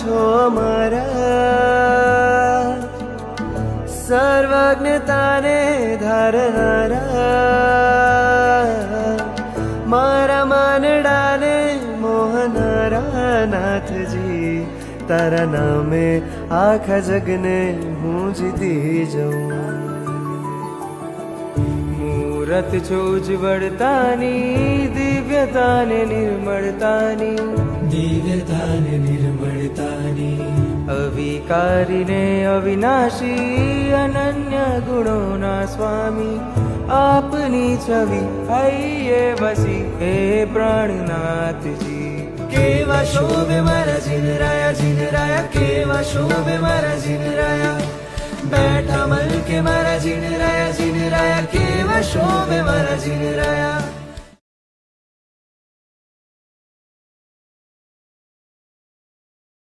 છો અમારા, સર્વજ્ઞતાને ધારનારા, મારા માનડાને મોહનારા નાથજી, તારા નામે આખા જગને હું જીતી જાઉં. મૂરત છો ઉજ્જવળતાની, દિવ્યતાને નિર્મળતાની, દિવ્યતાને નિર્મળતાની, અવિકારીને અવિનાશી, અનન્ય ગુણોના સ્વામી, આપની છવી હૈયે વસી હે પ્રાણનાથજી. કેવા શોભે મારા જીનરાયા, જીનરાયા કેવા શોભે મારા જીનરાયા, બેઠા મલકે મારા જીનરાયા, જીનરાયા કેવા શોભે મારા જીનરાયા.